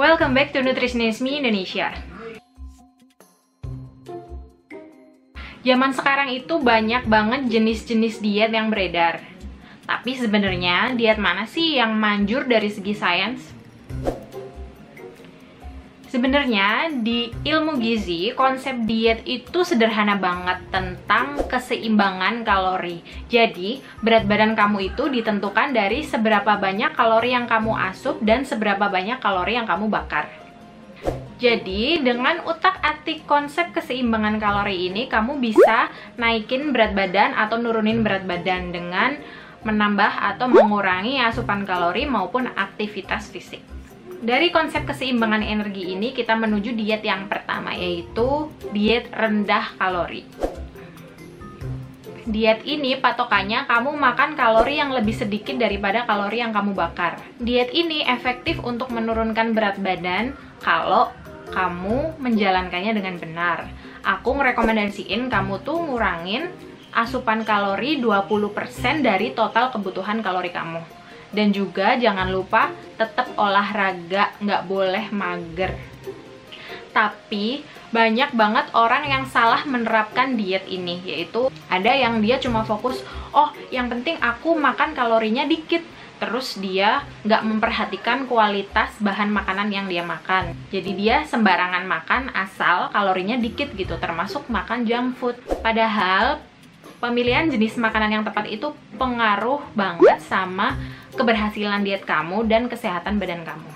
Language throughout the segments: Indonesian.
Welcome back to Nutritionisme Indonesia. Zaman sekarang itu banyak banget jenis-jenis diet yang beredar. Tapi sebenarnya diet mana sih yang manjur dari segi sains? Sebenarnya di ilmu gizi, konsep diet itu sederhana banget tentang keseimbangan kalori. Jadi, berat badan kamu itu ditentukan dari seberapa banyak kalori yang kamu asup dan seberapa banyak kalori yang kamu bakar. Jadi, dengan utak-atik konsep keseimbangan kalori ini, kamu bisa naikin berat badan atau nurunin berat badan dengan menambah atau mengurangi asupan kalori maupun aktivitas fisik. Dari konsep keseimbangan energi ini, kita menuju diet yang pertama, yaitu diet rendah kalori. Diet ini patokannya kamu makan kalori yang lebih sedikit daripada kalori yang kamu bakar. Diet ini efektif untuk menurunkan berat badan kalau kamu menjalankannya dengan benar. Aku ngerekomendasiin kamu tuh ngurangin asupan kalori 20% dari total kebutuhan kalori kamu. Dan juga jangan lupa tetap olahraga, nggak boleh mager. Tapi banyak banget orang yang salah menerapkan diet ini, yaitu ada yang dia cuma fokus, oh yang penting aku makan kalorinya dikit. Terus dia nggak memperhatikan kualitas bahan makanan yang dia makan. Jadi dia sembarangan makan asal kalorinya dikit gitu, termasuk makan junk food. Padahal pemilihan jenis makanan yang tepat itu pengaruh banget sama keberhasilan diet kamu dan kesehatan badan kamu.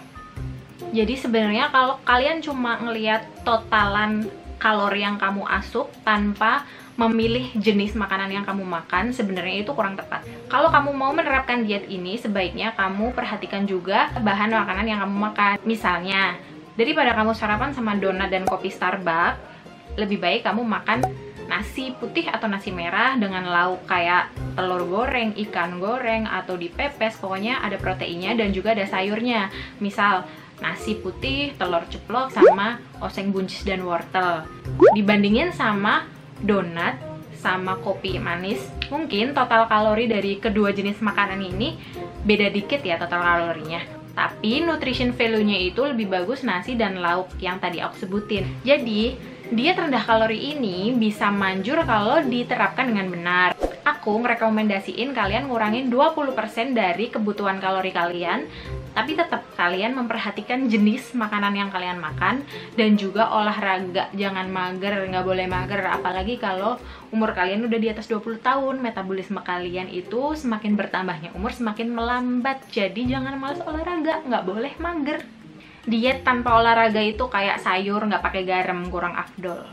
Jadi sebenarnya kalau kalian cuma ngelihat totalan kalori yang kamu asup tanpa memilih jenis makanan yang kamu makan, sebenarnya itu kurang tepat. Kalau kamu mau menerapkan diet ini, sebaiknya kamu perhatikan juga bahan makanan yang kamu makan. Misalnya, daripada kamu sarapan sama donat dan kopi Starbucks, lebih baik kamu makan nasi putih atau nasi merah dengan lauk kayak telur goreng, ikan goreng, atau dipepes. Pokoknya ada proteinnya dan juga ada sayurnya. Misal nasi putih, telur ceplok, sama oseng buncis dan wortel. Dibandingin sama donat sama kopi manis, mungkin total kalori dari kedua jenis makanan ini beda dikit ya total kalorinya. Tapi nutrition value-nya itu lebih bagus nasi dan lauk yang tadi aku sebutin. Jadi diet rendah kalori ini bisa manjur kalau diterapkan dengan benar. Aku merekomendasiin kalian ngurangin 20% dari kebutuhan kalori kalian, tapi tetap kalian memperhatikan jenis makanan yang kalian makan dan juga olahraga. Jangan mager, nggak boleh mager, apalagi kalau umur kalian udah di atas 20 tahun, metabolisme kalian itu semakin bertambahnya umur semakin melambat. Jadi jangan malas olahraga, nggak boleh mager. Diet tanpa olahraga itu kayak sayur nggak pakai garam, kurang afdol.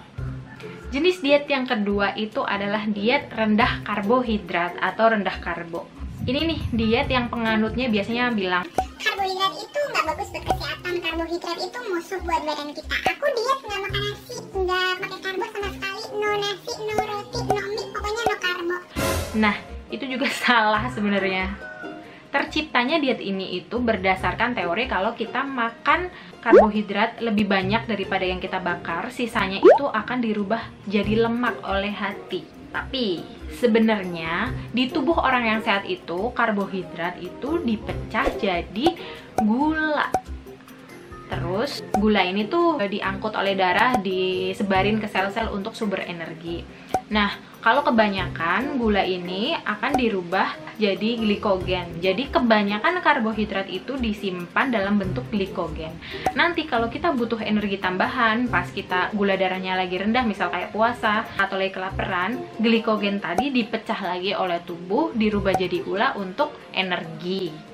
Jenis diet yang kedua itu adalah diet rendah karbohidrat atau rendah karbo. Ini nih diet yang penganutnya biasanya bilang karbohidrat itu nggak bagus buat kesehatan, karbohidrat itu musuh buat badan kita. Aku diet nggak makan nasi, nggak pakai karbo sama sekali, no nasi, no roti, no mie, pokoknya no karbo. Nah, itu juga salah sebenarnya. Terciptanya diet ini itu berdasarkan teori kalau kita makan karbohidrat lebih banyak daripada yang kita bakar, sisanya itu akan dirubah jadi lemak oleh hati. Tapi sebenarnya di tubuh orang yang sehat itu karbohidrat itu dipecah jadi gula. Terus gula ini tuh diangkut oleh darah, disebarin ke sel-sel untuk sumber energi. Nah, kalau kebanyakan gula ini akan dirubah jadi glikogen. Jadi kebanyakan karbohidrat itu disimpan dalam bentuk glikogen. Nanti kalau kita butuh energi tambahan pas kita gula darahnya lagi rendah, misal kayak puasa atau lagi kelaparan, glikogen tadi dipecah lagi oleh tubuh, dirubah jadi gula untuk energi.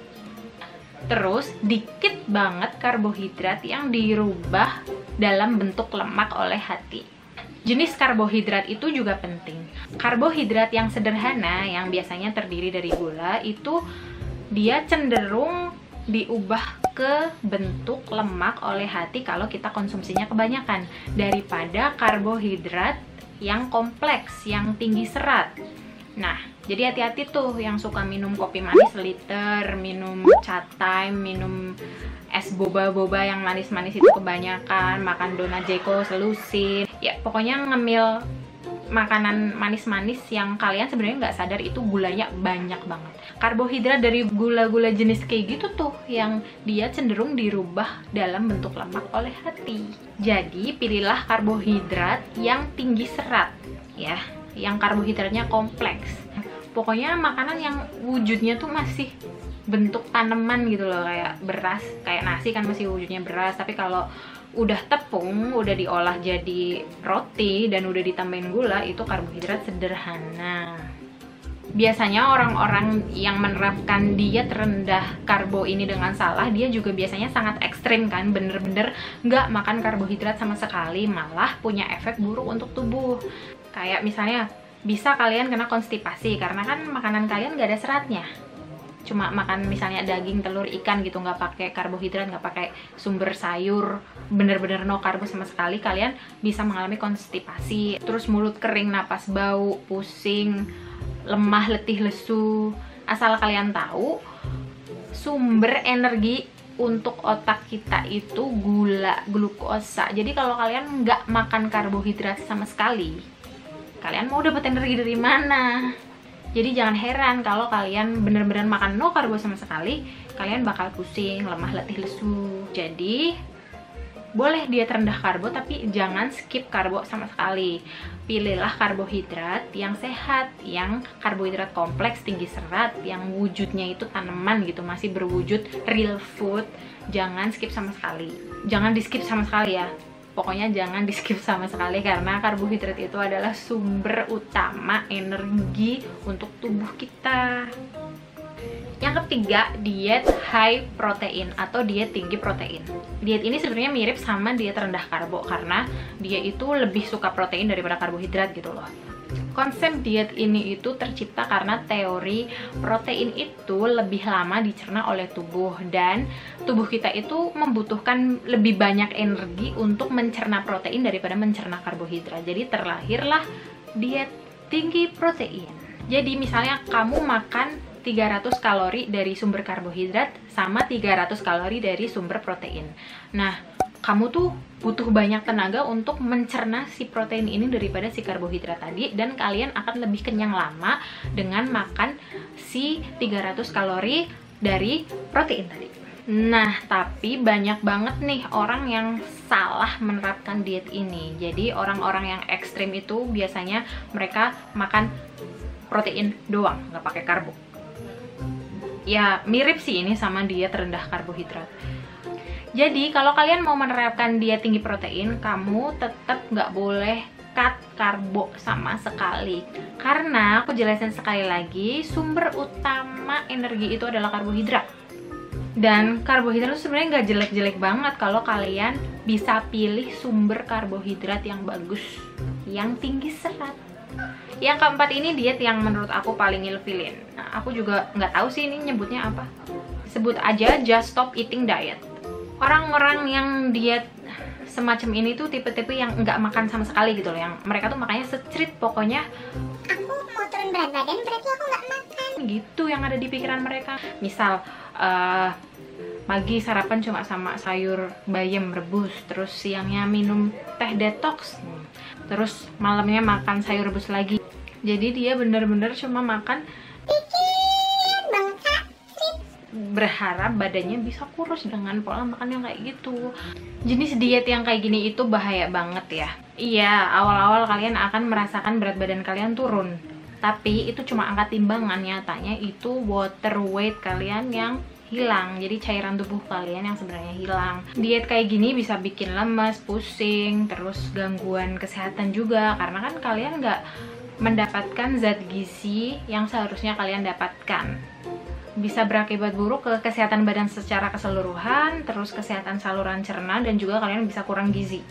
Terus dikit banget karbohidrat yang dirubah dalam bentuk lemak oleh hati. Jenis karbohidrat itu juga penting. Karbohidrat yang sederhana, yang biasanya terdiri dari gula, itu dia cenderung diubah ke bentuk lemak oleh hati kalau kita konsumsinya kebanyakan, daripada karbohidrat yang kompleks, yang tinggi serat. Nah, jadi hati-hati tuh yang suka minum kopi manis liter, minum chat time, minum es boba-boba yang manis-manis itu kebanyakan, makan donat Jeko selusin. Ya, pokoknya ngemil makanan manis-manis yang kalian sebenarnya nggak sadar itu gulanya banyak banget. Karbohidrat dari gula-gula jenis kayak gitu tuh yang dia cenderung dirubah dalam bentuk lemak oleh hati. Jadi pilihlah karbohidrat yang tinggi serat ya, yang karbohidratnya kompleks. Pokoknya makanan yang wujudnya tuh masih bentuk tanaman gitu loh, kayak beras, kayak nasi kan masih wujudnya beras, tapi kalau udah tepung, udah diolah jadi roti dan udah ditambahin gula, itu karbohidrat sederhana. Biasanya orang-orang yang menerapkan diet rendah karbo ini dengan salah, dia juga biasanya sangat ekstrim kan, bener-bener nggak makan karbohidrat sama sekali, malah punya efek buruk untuk tubuh. Kayak misalnya bisa kalian kena konstipasi karena kan makanan kalian nggak ada seratnya, cuma makan misalnya daging, telur, ikan gitu, nggak pakai karbohidrat, nggak pakai sumber sayur, bener-bener no karbo sama sekali, kalian bisa mengalami konstipasi, terus mulut kering, napas bau, pusing, lemah, letih, lesu. Asal kalian tahu, sumber energi untuk otak kita itu gula, glukosa. Jadi kalau kalian nggak makan karbohidrat sama sekali, kalian mau dapat energi dari mana? Jadi jangan heran kalau kalian bener-bener makan no karbo sama sekali, kalian bakal pusing, lemah, letih, lesu. Jadi boleh diet rendah karbo, tapi jangan skip karbo sama sekali. Pilihlah karbohidrat yang sehat, yang karbohidrat kompleks, tinggi serat, yang wujudnya itu tanaman gitu, masih berwujud real food. Jangan skip sama sekali. Jangan di skip sama sekali ya. Pokoknya jangan di skip sama sekali, karena karbohidrat itu adalah sumber utama energi untuk tubuh kita. Yang ketiga, diet high protein atau diet tinggi protein. Diet ini sebenarnya mirip sama diet rendah karbo karena dia itu lebih suka protein daripada karbohidrat gitu loh. Konsep diet ini itu tercipta karena teori protein itu lebih lama dicerna oleh tubuh, dan tubuh kita itu membutuhkan lebih banyak energi untuk mencerna protein daripada mencerna karbohidrat. Jadi terlahirlah diet tinggi protein. Jadi misalnya kamu makan 300 kalori dari sumber karbohidrat sama 300 kalori dari sumber protein. Nah, kamu tuh butuh banyak tenaga untuk mencerna si protein ini daripada si karbohidrat tadi, dan kalian akan lebih kenyang lama dengan makan si 300 kalori dari protein tadi. Nah, tapi banyak banget nih orang yang salah menerapkan diet ini. Jadi orang-orang yang ekstrim itu biasanya mereka makan protein doang, nggak pakai karbo. Ya mirip sih ini sama diet rendah karbohidrat. Jadi kalau kalian mau menerapkan diet tinggi protein, kamu tetap nggak boleh cut karbo sama sekali. Karena aku jelasin sekali lagi, sumber utama energi itu adalah karbohidrat. Dan karbohidrat itu sebenarnya nggak jelek-jelek banget kalau kalian bisa pilih sumber karbohidrat yang bagus, yang tinggi serat. Yang keempat ini diet yang menurut aku paling ilfilin. Nah, aku juga nggak tahu sih ini nyebutnya apa. Sebut aja just stop eating diet. Orang-orang yang diet semacam ini tuh tipe-tipe yang nggak makan sama sekali gitu loh. Yang mereka tuh makanya secrit pokoknya. Aku mau turun berat badan berarti aku nggak makan. Gitu yang ada di pikiran mereka. Misal pagi sarapan cuma sama sayur bayam rebus, terus siangnya minum teh detox, terus malamnya makan sayur rebus lagi. Jadi dia bener-bener cuma makan Dikit bangsa, berharap badannya bisa kurus dengan pola makan yang kayak gitu. Jenis diet yang kayak gini itu bahaya banget ya. Iya, awal-awal kalian akan merasakan berat badan kalian turun, tapi itu cuma angka timbangan. Nyatanya itu water weight kalian yang hilang, jadi cairan tubuh kalian yang sebenarnya hilang. Diet kayak gini bisa bikin lemas, pusing, terus gangguan kesehatan juga, karena kan kalian nggak mendapatkan zat gizi yang seharusnya kalian dapatkan. Bisa berakibat buruk ke kesehatan badan secara keseluruhan, terus kesehatan saluran cerna, dan juga kalian bisa kurang gizi.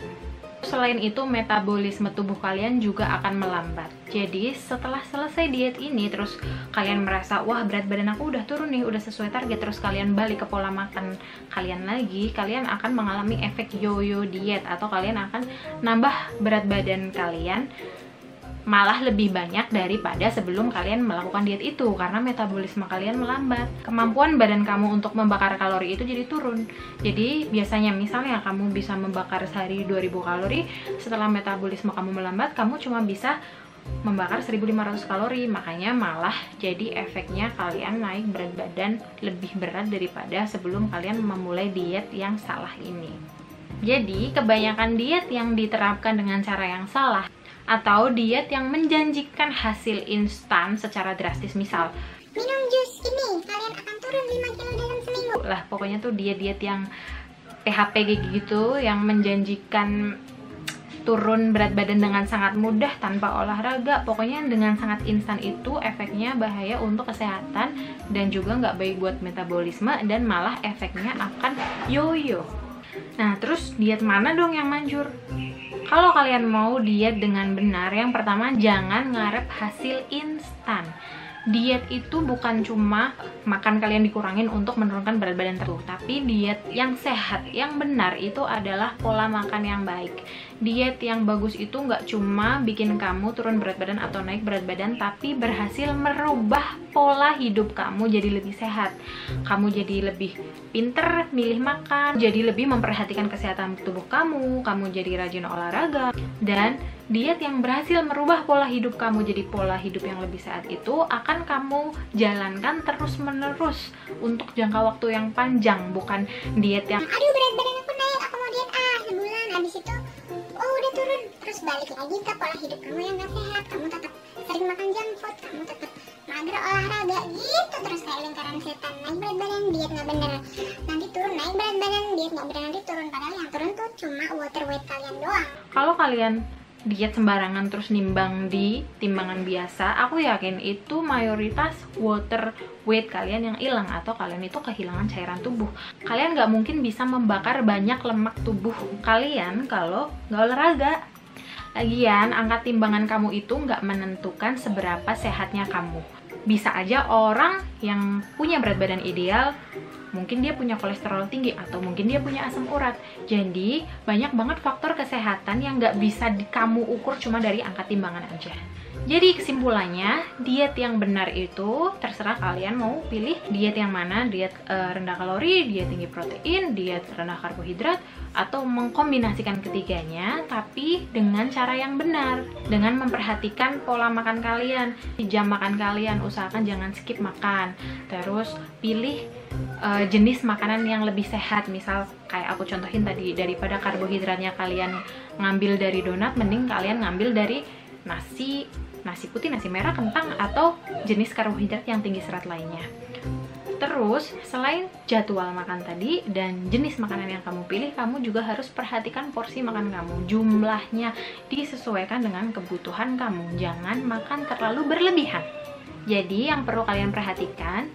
Selain itu, metabolisme tubuh kalian juga akan melambat. Jadi setelah selesai diet ini, terus kalian merasa, wah berat badan aku udah turun nih, udah sesuai target, terus kalian balik ke pola makan kalian lagi, kalian akan mengalami efek yo-yo diet, atau kalian akan nambah berat badan kalian malah lebih banyak daripada sebelum kalian melakukan diet itu, karena metabolisme kalian melambat. Kemampuan badan kamu untuk membakar kalori itu jadi turun. Jadi biasanya misalnya kamu bisa membakar sehari 2000 kalori, setelah metabolisme kamu melambat, kamu cuma bisa membakar 1500 kalori, makanya malah jadi efeknya kalian naik berat badan lebih berat daripada sebelum kalian memulai diet yang salah ini. Jadi kebanyakan diet yang diterapkan dengan cara yang salah atau diet yang menjanjikan hasil instan secara drastis, misal minum jus ini kalian akan turun 5 kilo dalam seminggu lah, pokoknya tuh diet-diet yang PHP gitu, yang menjanjikan turun berat badan dengan sangat mudah tanpa olahraga, pokoknya dengan sangat instan, itu efeknya bahaya untuk kesehatan dan juga nggak baik buat metabolisme, dan malah efeknya akan yoyo. Nah, terus diet mana dong yang manjur? Kalau kalian mau diet dengan benar, yang pertama jangan ngarep hasil instan. Diet itu bukan cuma makan kalian dikurangin untuk menurunkan berat badan terus, tapi diet yang sehat, yang benar itu adalah pola makan yang baik. Diet yang bagus itu nggak cuma bikin kamu turun berat badan atau naik berat badan, tapi berhasil merubah pola hidup kamu jadi lebih sehat. Kamu jadi lebih pinter milih makan, jadi lebih memperhatikan kesehatan tubuh kamu jadi rajin olahraga. Dan diet yang berhasil merubah pola hidup kamu jadi pola hidup yang lebih sehat itu akan kamu jalankan terus-menerus untuk jangka waktu yang panjang, bukan diet yang aduh berat badan aku naik, aku mau diet sebulan, habis itu oh udah turun, terus balik lagi ke pola hidup kamu yang gak sehat. Kamu tetap sering makan junk food, kamu tetap mager olahraga gitu, terus kayak lingkaran setan. Naik berat badan, diet gak bener, nanti turun. Naik berat badan, diet gak bener, nanti turun. Padahal yang turun tuh cuma water weight kalian doang. Kalau kalian diet sembarangan terus nimbang di timbangan biasa, aku yakin itu mayoritas water weight kalian yang hilang, atau kalian itu kehilangan cairan tubuh. Kalian nggak mungkin bisa membakar banyak lemak tubuh kalian kalau nggak olahraga. Lagian, angka timbangan kamu itu nggak menentukan seberapa sehatnya kamu. Bisa aja orang yang punya berat badan ideal, mungkin dia punya kolesterol tinggi, atau mungkin dia punya asam urat. Jadi banyak banget faktor kesehatan yang nggak bisa kamu ukur cuma dari angka timbangan aja. Jadi kesimpulannya, diet yang benar itu terserah kalian mau pilih diet yang mana, diet rendah kalori, diet tinggi protein, diet rendah karbohidrat, atau mengkombinasikan ketiganya, tapi dengan cara yang benar, dengan memperhatikan pola makan kalian, jam makan kalian, usahakan jangan skip makan. Terus pilih jenis makanan yang lebih sehat, misal kayak aku contohin tadi, daripada karbohidratnya kalian ngambil dari donat, mending kalian ngambil dari nasi putih, nasi merah, kentang, atau jenis karbohidrat yang tinggi serat lainnya. Terus, selain jadwal makan tadi dan jenis makanan yang kamu pilih, kamu juga harus perhatikan porsi makan kamu. Jumlahnya disesuaikan dengan kebutuhan kamu. Jangan makan terlalu berlebihan. Jadi, yang perlu kalian perhatikan,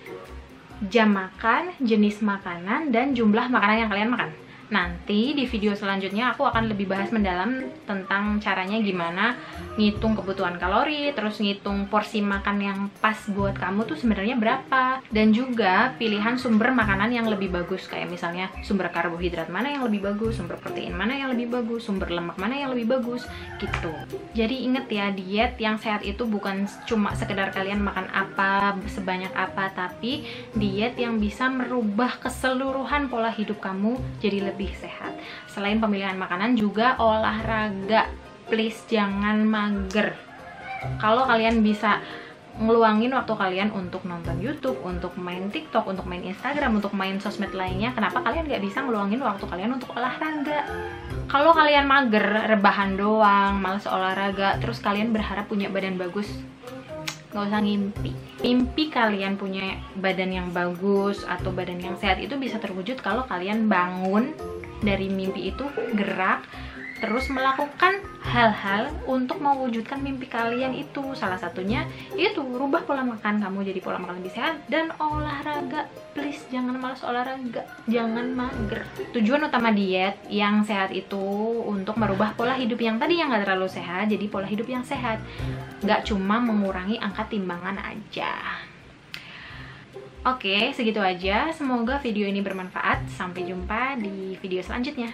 jam makan, jenis makanan, dan jumlah makanan yang kalian makan. Nanti di video selanjutnya aku akan lebih bahas mendalam tentang caranya gimana ngitung kebutuhan kalori, terus ngitung porsi makan yang pas buat kamu tuh sebenarnya berapa, dan juga pilihan sumber makanan yang lebih bagus, kayak misalnya sumber karbohidrat mana yang lebih bagus, sumber protein mana yang lebih bagus, sumber lemak mana yang lebih bagus gitu. Jadi inget ya, diet yang sehat itu bukan cuma sekedar kalian makan apa, sebanyak apa, tapi diet yang bisa merubah keseluruhan pola hidup kamu jadi lebih sehat. Selain pemilihan makanan, juga olahraga. Please jangan mager. Kalau kalian bisa ngeluangin waktu kalian untuk nonton YouTube, untuk main TikTok, untuk main Instagram, untuk main sosmed lainnya, kenapa kalian nggak bisa ngeluangin waktu kalian untuk olahraga? Kalau kalian mager, rebahan doang, males olahraga, terus kalian berharap punya badan bagus, nggak usah ngimpi. Mimpi kalian punya badan yang bagus atau badan yang sehat itu bisa terwujud kalau kalian bangun dari mimpi itu, gerak, terus melakukan hal-hal untuk mewujudkan mimpi kalian itu. Salah satunya itu rubah pola makan kamu jadi pola makan lebih sehat, dan olahraga. Please jangan malas olahraga, jangan mager. Tujuan utama diet yang sehat itu untuk merubah pola hidup yang tadi yang gak terlalu sehat jadi pola hidup yang sehat, gak cuma mengurangi angka timbangan aja. Oke, segitu aja. Semoga video ini bermanfaat. Sampai jumpa di video selanjutnya.